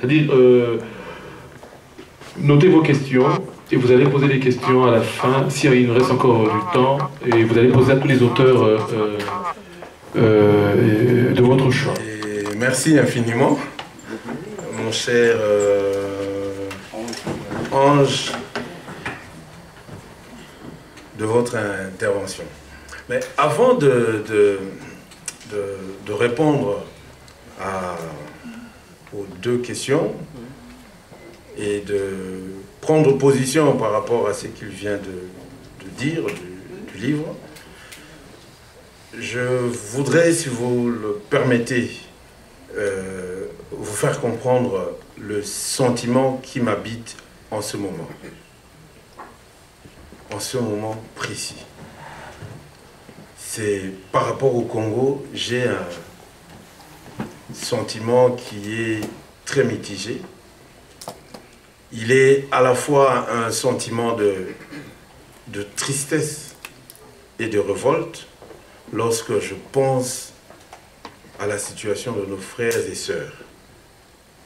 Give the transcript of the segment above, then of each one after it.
C'est-à-dire, notez vos questions et vous allez poser des questions à la fin, s'il nous reste encore du temps, et vous allez poser à tous les auteurs de votre choix. Et merci infiniment, mon cher Ange, de votre intervention. Mais avant de répondre aux deux questions et de prendre position par rapport à ce qu'il vient de dire du livre, je voudrais, si vous le permettez, vous faire comprendre le sentiment qui m'habite en ce moment précis. C'est par rapport au Congo, j'ai un sentiment qui est très mitigé. Il est à la fois un sentiment de tristesse et de révolte lorsque je pense à la situation de nos frères et sœurs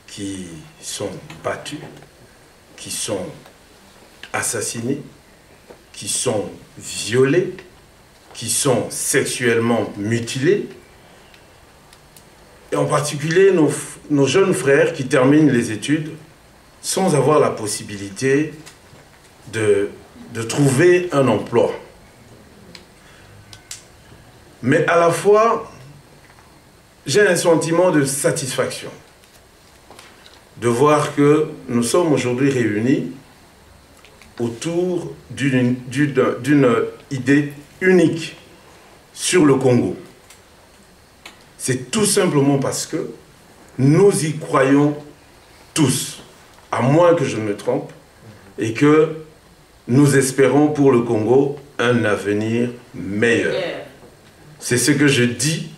qui sont battus, qui sont assassinés, qui sont violés, qui sont sexuellement mutilés, et en particulier nos jeunes frères qui terminent les études sans avoir la possibilité de trouver un emploi. Mais à la fois, j'ai un sentiment de satisfaction de voir que nous sommes aujourd'hui réunis autour d'une idée unique sur le Congo. C'est tout simplement parce que nous y croyons tous, à moins que je ne me trompe, et que nous espérons pour le Congo un avenir meilleur. C'est ce que je dis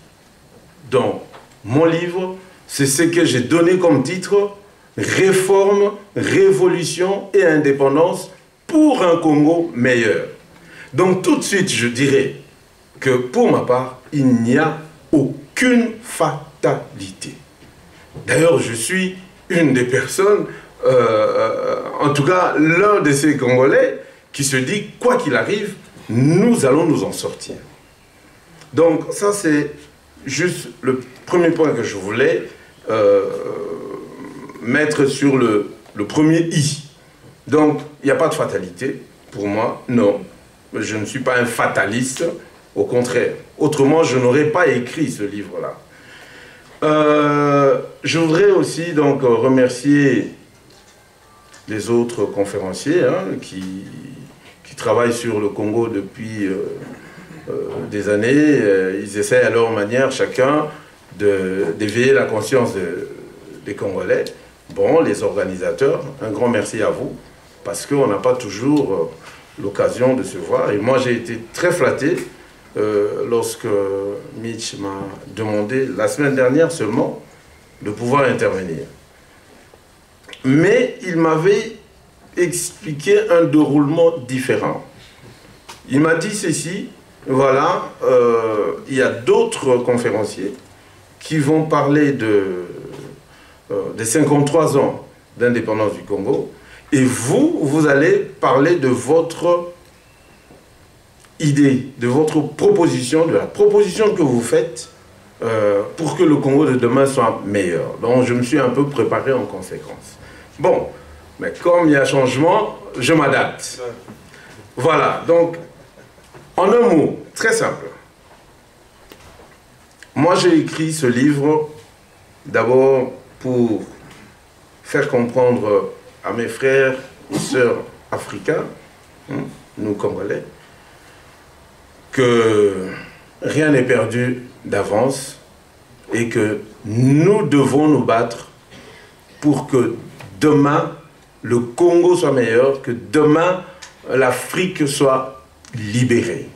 dans mon livre, c'est ce que j'ai donné comme titre, Réforme, révolution et indépendance pour un Congo meilleur. Donc tout de suite, je dirais que pour ma part, il n'y a aucune fatalité. D'ailleurs, je suis une des personnes, en tout cas l'un de ces Congolais, qui se dit, quoi qu'il arrive, nous allons nous en sortir. Donc ça, c'est juste le premier point que je voulais mettre sur le premier I. Donc, il n'y a pas de fatalité, pour moi, non. Je ne suis pas un fataliste, au contraire. Autrement, je n'aurais pas écrit ce livre-là. Je voudrais aussi donc remercier les autres conférenciers qui travaillent sur le Congo depuis des années. Ils essaient à leur manière, chacun, d'éveiller la conscience des Congolais. Bon, les organisateurs, un grand merci à vous, parce qu'on n'a pas toujours l'occasion de se voir. Et moi, j'ai été très flatté lorsque Mitch m'a demandé, la semaine dernière seulement, de pouvoir intervenir. Mais il m'avait expliqué un déroulement différent. Il m'a dit ceci, voilà, il y a d'autres conférenciers qui vont parler des 53 ans d'indépendance du Congo, et vous allez parler de votre idée, de votre proposition, de la proposition que vous faites pour que le Congo de demain soit meilleur. Donc je me suis un peu préparé en conséquence. Bon, mais comme il y a changement, je m'adapte. Voilà, donc en un mot, très simple. Moi j'ai écrit ce livre d'abord pour faire comprendre à mes frères et sœurs africains, nous Congolais, que rien n'est perdu d'avance et que nous devons nous battre pour que demain le Congo soit meilleur, que demain l'Afrique soit libérée.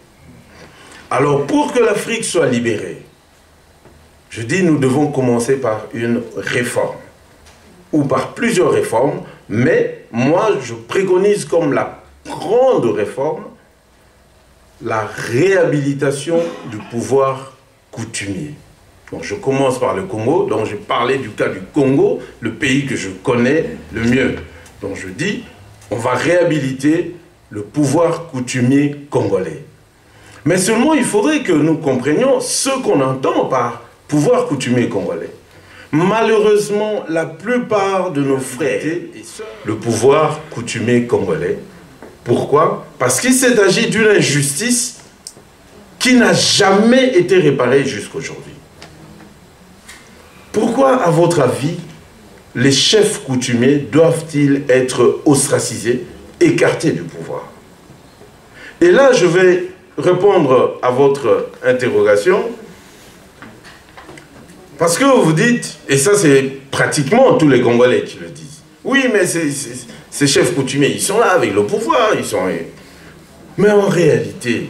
Alors pour que l'Afrique soit libérée, je dis nous devons commencer par une réforme, ou par plusieurs réformes, mais moi je préconise comme la grande réforme la réhabilitation du pouvoir coutumier. Bon, je commence par le Congo, donc je parlais du cas du Congo, le pays que je connais le mieux. Donc je dis, on va réhabiliter le pouvoir coutumier congolais. Mais seulement, il faudrait que nous comprenions ce qu'on entend par pouvoir coutumier congolais. Malheureusement, la plupart de nos frères, le pouvoir coutumier congolais. Pourquoi? Parce qu'il s'est agi d'une injustice qui n'a jamais été réparée jusqu'aujourd'hui. Pourquoi, à votre avis, les chefs coutumiers doivent-ils être ostracisés, écartés du pouvoir? Et là, je vais répondre à votre interrogation, parce que vous dites, et ça c'est pratiquement tous les Congolais qui le disent, oui, mais ces chefs coutumiers, ils sont là avec le pouvoir, ils sont... Mais en réalité,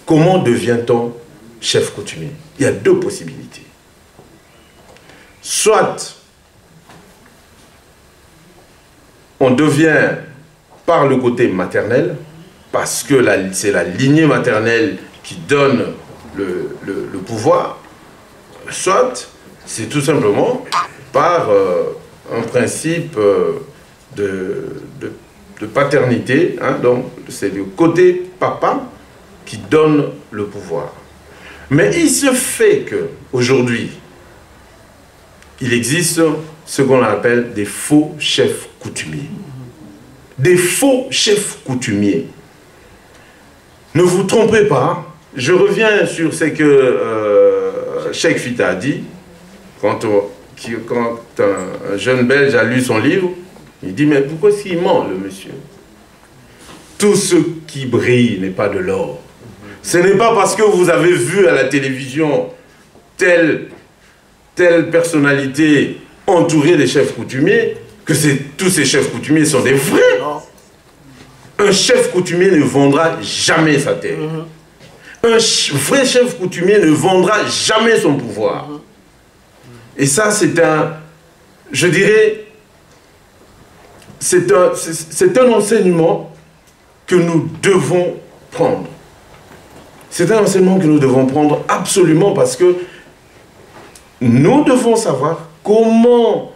comment devient-on chef coutumier? Il y a deux possibilités. Soit on devient par le côté maternel, parce que c'est la lignée maternelle qui donne le pouvoir, soit c'est tout simplement par un principe de paternité, hein, donc c'est le côté papa qui donne le pouvoir. Mais il se fait qu'aujourd'hui, il existe ce qu'on appelle des faux chefs coutumiers. Des faux chefs coutumiers. Ne vous trompez pas, je reviens sur ce que Cheikh Fita a dit, quand un jeune Belge a lu son livre, il dit, mais pourquoi est-ce qu'il ment, le monsieur? Tout ce qui brille n'est pas de l'or. Ce n'est pas parce que vous avez vu à la télévision telle personnalité entourée des chefs coutumiers que tous ces chefs coutumiers sont des vrais. Un chef coutumier ne vendra jamais sa terre. Un vrai chef coutumier ne vendra jamais son pouvoir. Et ça, c'est un, je dirais, c'est un enseignement que nous devons prendre. C'est un enseignement que nous devons prendre absolument parce que nous devons savoir comment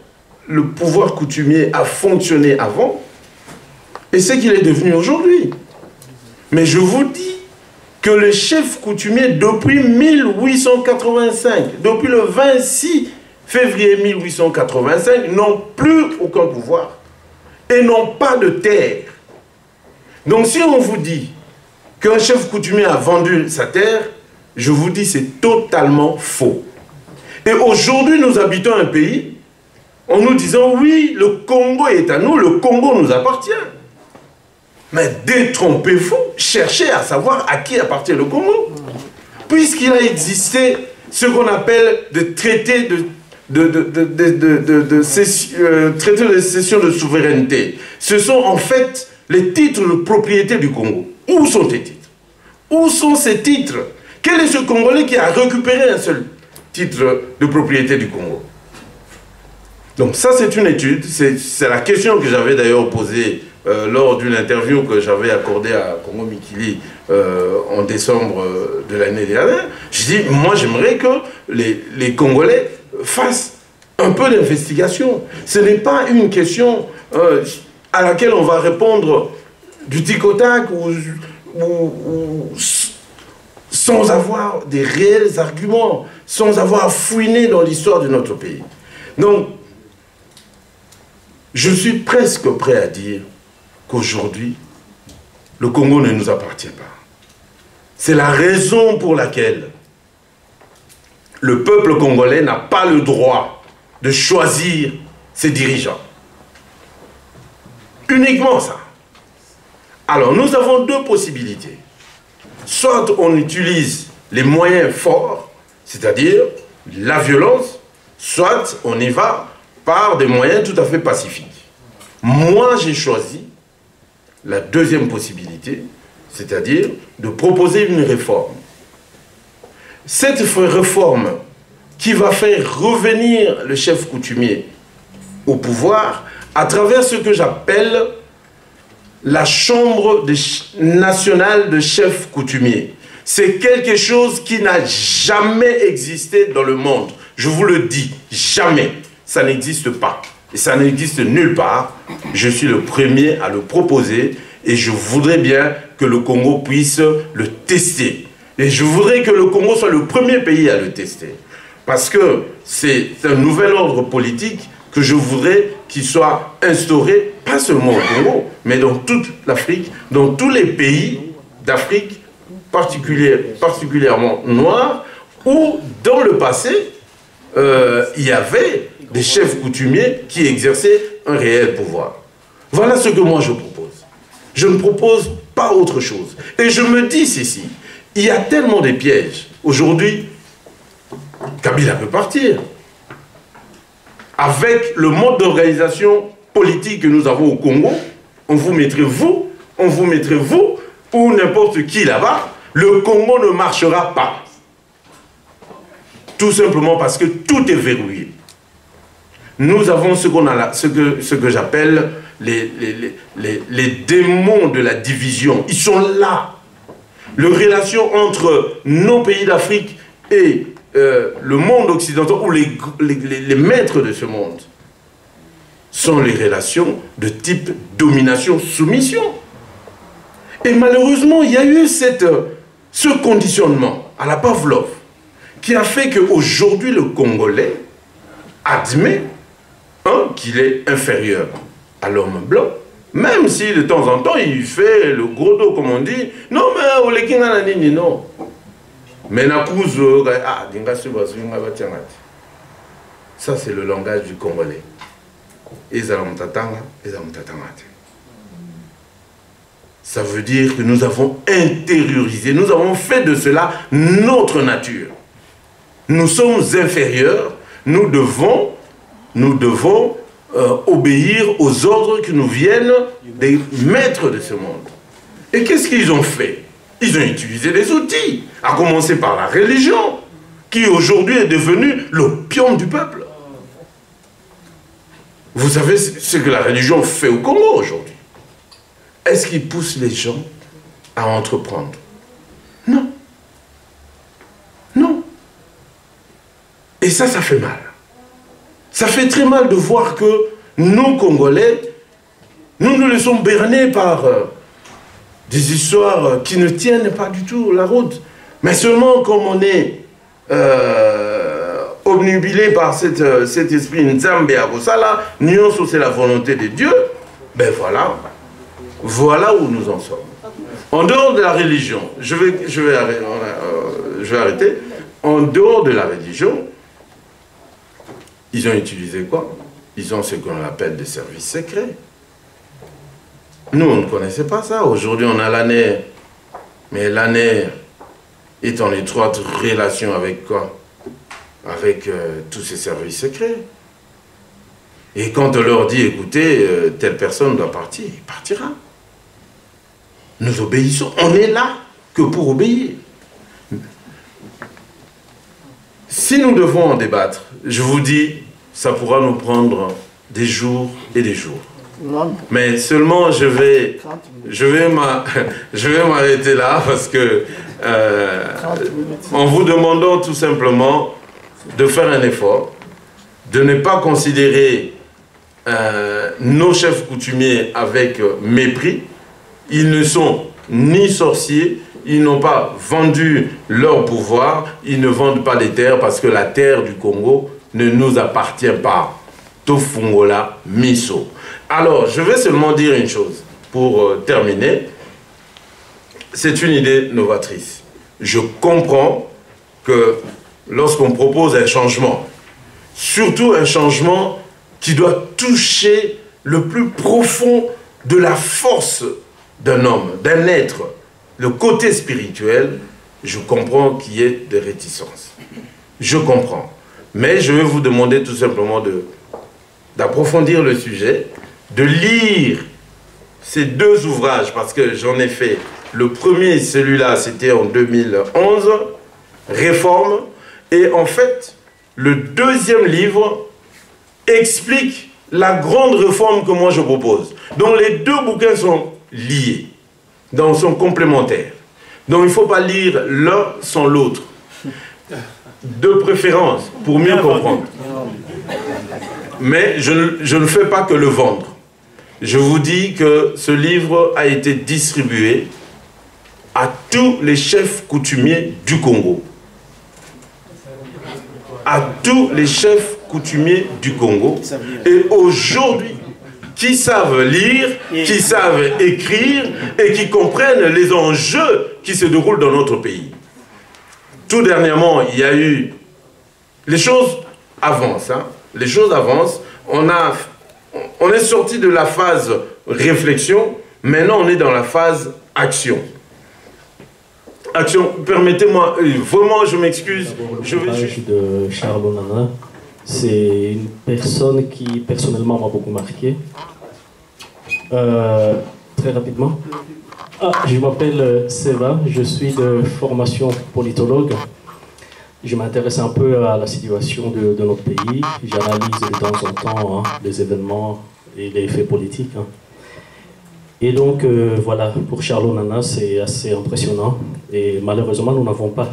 le pouvoir coutumier a fonctionné avant et ce qu'il est devenu aujourd'hui. Mais je vous dis que les chefs coutumiers, depuis 1885, depuis le 26 février 1885, n'ont plus aucun pouvoir et n'ont pas de terre. Donc si on vous dit qu'un chef coutumier a vendu sa terre, je vous dis c'est totalement faux. Et aujourd'hui, nous habitons un pays en nous disant, oui, le Congo est à nous, le Congo nous appartient. Mais détrompez-vous, cherchez à savoir à qui appartient le Congo. Puisqu'il a existé ce qu'on appelle des traités de cession de souveraineté. Ce sont en fait les titres de propriété du Congo. Où sont ces titres? Où sont ces titres? Quel est ce Congolais qui a récupéré un seul titre de propriété du Congo? Donc ça, c'est une étude, c'est la question que j'avais d'ailleurs posée lors d'une interview que j'avais accordée à Congo Mikili en décembre de l'année dernière. Je dis, moi j'aimerais que les Congolais fassent un peu d'investigation. Ce n'est pas une question à laquelle on va répondre du tic au tac ou sans avoir des réels arguments, sans avoir fouiné dans l'histoire de notre pays. Donc, je suis presque prêt à dire qu'aujourd'hui, le Congo ne nous appartient pas. C'est la raison pour laquelle le peuple congolais n'a pas le droit de choisir ses dirigeants. Uniquement ça. Alors, nous avons deux possibilités. Soit on utilise les moyens forts, c'est-à-dire la violence, soit on y va par des moyens tout à fait pacifiques. Moi, j'ai choisi la deuxième possibilité, c'est-à-dire de proposer une réforme. Cette réforme qui va faire revenir le chef coutumier au pouvoir à travers ce que j'appelle la Chambre nationale de chefs coutumiers. C'est quelque chose qui n'a jamais existé dans le monde. Je vous le dis, jamais. Ça n'existe pas. Et ça n'existe nulle part. Je suis le premier à le proposer et je voudrais bien que le Congo puisse le tester. Et je voudrais que le Congo soit le premier pays à le tester. Parce que c'est un nouvel ordre politique que je voudrais qu'il soit instauré, pas seulement au Congo, mais dans toute l'Afrique, dans tous les pays d'Afrique, particulièrement noirs, où dans le passé, il y avait des chefs coutumiers qui exerçaient un réel pouvoir. Voilà ce que moi je propose. Je ne propose pas autre chose. Et je me dis ceci, il y a tellement de pièges. Aujourd'hui, Kabila peut partir. Avec le mode d'organisation politique que nous avons au Congo, on vous mettrait vous, ou n'importe qui là-bas, le Congo ne marchera pas. Tout simplement parce que tout est verrouillé. Nous avons ce que j'appelle les démons de la division. Ils sont là. Les relations entre nos pays d'Afrique et le monde occidental, ou les maîtres de ce monde, sont les relations de type domination-soumission. Et malheureusement, il y a eu ce conditionnement à la Pavlov qui a fait qu'aujourd'hui, le Congolais admet qu'il est inférieur à l'homme blanc, même si de temps en temps, il fait le gros dos, comme on dit. Non, mais on est non. Mais ça, c'est le langage du Congolais. Ça veut dire que nous avons intériorisé, nous avons fait de cela notre nature. Nous sommes inférieurs, nous devons obéir aux ordres qui nous viennent des maîtres de ce monde. Et qu'est-ce qu'ils ont fait? Ils ont utilisé des outils, à commencer par la religion, qui aujourd'hui est devenue l'opium du peuple. Vous savez ce que la religion fait au Congo aujourd'hui? Est-ce qu'il pousse les gens à entreprendre? Non. Non. Et ça fait mal. Ça fait très mal de voir que nous, Congolais, nous nous laissons berner par des histoires qui ne tiennent pas du tout la route. Mais seulement comme on est obnubilé par cet esprit Nzambe Akosala, Nyonso c'est la volonté de Dieu, ben voilà où nous en sommes. En dehors de la religion, je vais arrêter. En dehors de la religion, ils ont utilisé quoi? Ils ont ce qu'on appelle des services secrets. Nous, on ne connaissait pas ça. Aujourd'hui, on a l'ANER. Mais l'ANER est en étroite relation avec quoi? Avec tous ces services secrets. Et quand on leur dit, écoutez, telle personne doit partir, il partira. Nous obéissons. On est là que pour obéir. Si nous devons en débattre, je vous dis, ça pourra nous prendre des jours et des jours. Mais seulement je vais m'arrêter là parce que en vous demandant tout simplement de faire un effort, de ne pas considérer nos chefs coutumiers avec mépris. Ils ne sont ni sorciers, ils n'ont pas vendu leur pouvoir, ils ne vendent pas les terres parce que la terre du Congo ne nous appartient pas. Tofungola Miso. Alors, je vais seulement dire une chose pour terminer. C'est une idée novatrice. Je comprends que lorsqu'on propose un changement, surtout un changement qui doit toucher le plus profond de la force d'un homme, d'un être, le côté spirituel, je comprends qu'il y ait des réticences. Je comprends. Mais je vais vous demander tout simplement d'approfondir le sujet, de lire ces deux ouvrages, parce que j'en ai fait. Le premier, celui-là, c'était en 2011, Réforme. Et en fait, le deuxième livre explique la grande réforme que moi je propose. Donc les deux bouquins sont liés, donc sont complémentaires. Donc il ne faut pas lire l'un sans l'autre. De préférence, pour mieux comprendre. Mais je ne fais pas que le vendre. Je vous dis que ce livre a été distribué à tous les chefs coutumiers du Congo. À tous les chefs coutumiers du Congo. Et aujourd'hui, qui savent lire, qui savent écrire et qui comprennent les enjeux qui se déroulent dans notre pays. Tout dernièrement, il y a eu... Les choses avancent. Hein? Les choses avancent. On est sorti de la phase réflexion. Maintenant, on est dans la phase action. Action, permettez-moi, vraiment, je m'excuse. Je vais juste... de Charles Onana. C'est une personne qui, personnellement, m'a beaucoup marqué. Très rapidement. Je m'appelle Seva, je suis de formation politologue. Je m'intéresse un peu à la situation de notre pays. J'analyse de temps en temps les événements et les faits politiques. Et donc, voilà, pour Charles Onana, c'est assez impressionnant. Et malheureusement, nous n'avons pas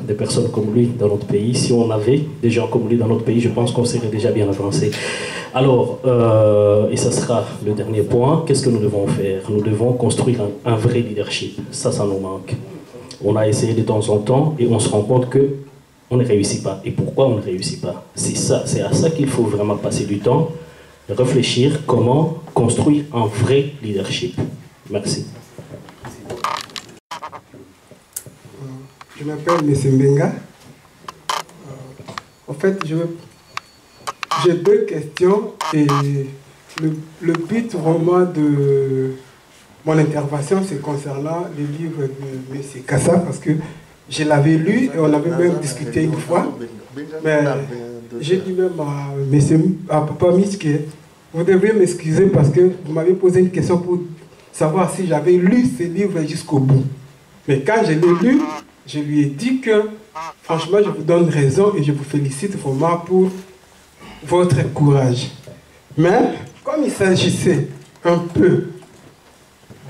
de personnes comme lui dans notre pays. Si on avait des gens comme lui dans notre pays, je pense qu'on serait déjà bien avancé. Alors, et ça sera le dernier point, qu'est-ce que nous devons faire? Nous devons construire un vrai leadership. Ça nous manque. On a essayé de temps en temps et on se rend compte qu'on ne réussit pas. Et pourquoi on ne réussit pas? C'est à ça qu'il faut vraiment passer du temps, réfléchir comment construire un vrai leadership. Merci. Je m'appelle M. Mbenga. En fait, j'ai deux questions et le but vraiment de mon intervention, c'est concernant le livre de M. Kassa, parce que je l'avais lu et on avait même discuté une fois. Mais j'ai dit même à Papa Miske, vous devriez m'excuser parce que vous m'avez posé une question pour savoir si j'avais lu ce livre jusqu'au bout. Mais quand je l'ai lu, je lui ai dit que, franchement, je vous donne raison et je vous félicite vraiment pour votre courage. Mais, comme il s'agissait un peu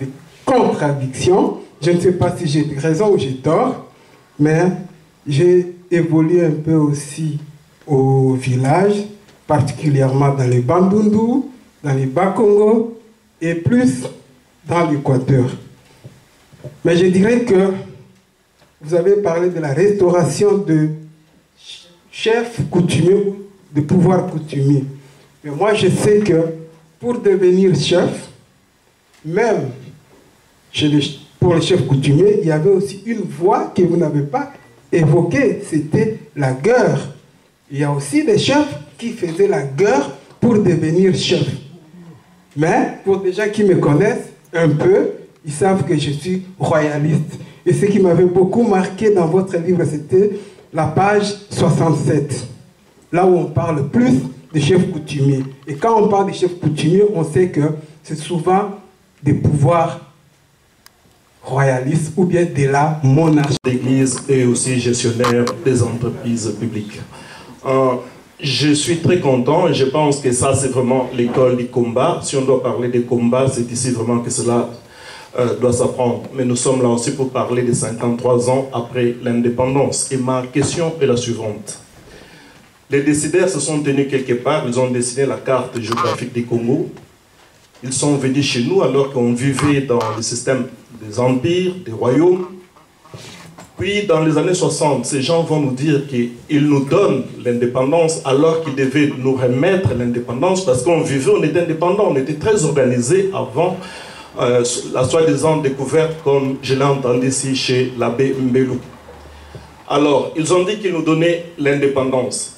de contradictions, je ne sais pas si j'ai raison ou j'ai tort, mais j'ai évolué un peu aussi au village, particulièrement dans les Bandundu, dans les Bas-Congo et plus dans l'Équateur. Mais je dirais que vous avez parlé de la restauration de chefs coutumiers, de pouvoir coutumier. Mais moi, je sais que pour devenir chef, même pour les chefs coutumiers, il y avait aussi une voie que vous n'avez pas évoquée, c'était la guerre. Il y a aussi des chefs qui faisaient la guerre pour devenir chef. Mais pour des gens qui me connaissent un peu, ils savent que je suis royaliste. Et ce qui m'avait beaucoup marqué dans votre livre, c'était la page 67. Là où on parle plus des chefs coutumiers. Et quand on parle des chefs coutumiers, on sait que c'est souvent des pouvoirs royalistes ou bien de la monarchie. L'Église est aussi gestionnaire des entreprises publiques. Je suis très content et je pense que ça c'est vraiment l'école du combat. Si on doit parler des combats, c'est ici vraiment que cela doit s'apprendre. Mais nous sommes là aussi pour parler des 53 ans après l'indépendance. Et ma question est la suivante. Les décideurs se sont tenus quelque part, ils ont dessiné la carte géographique du Congo. Ils sont venus chez nous alors qu'on vivait dans le système des empires, des royaumes. Puis dans les années 60, ces gens vont nous dire qu'ils nous donnent l'indépendance alors qu'ils devaient nous remettre l'indépendance parce qu'on vivait, on était indépendant, on était très organisé avant la soi-disant découverte comme je l'ai entendu ici chez l'abbé Mbelou. Alors, ils ont dit qu'ils nous donnaient l'indépendance.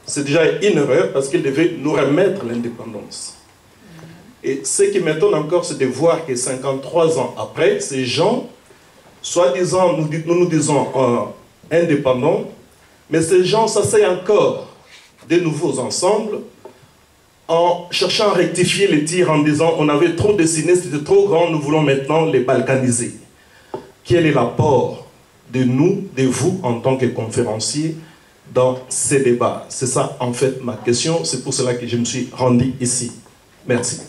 C'est déjà une erreur parce qu'ils devaient nous remettre l'indépendance. Et ce qui m'étonne encore, c'est de voir que 53 ans après, ces gens, soi-disant, nous disons indépendants, mais ces gens s'asseyent encore de nouveaux ensemble en cherchant à rectifier les tirs en disant on avait trop dessiné, c'était trop grand, nous voulons maintenant les balkaniser. Quel est l'apport de nous, de vous, en tant que conférenciers, dans ces débats? C'est ça, en fait, ma question. C'est pour cela que je me suis rendu ici. Merci.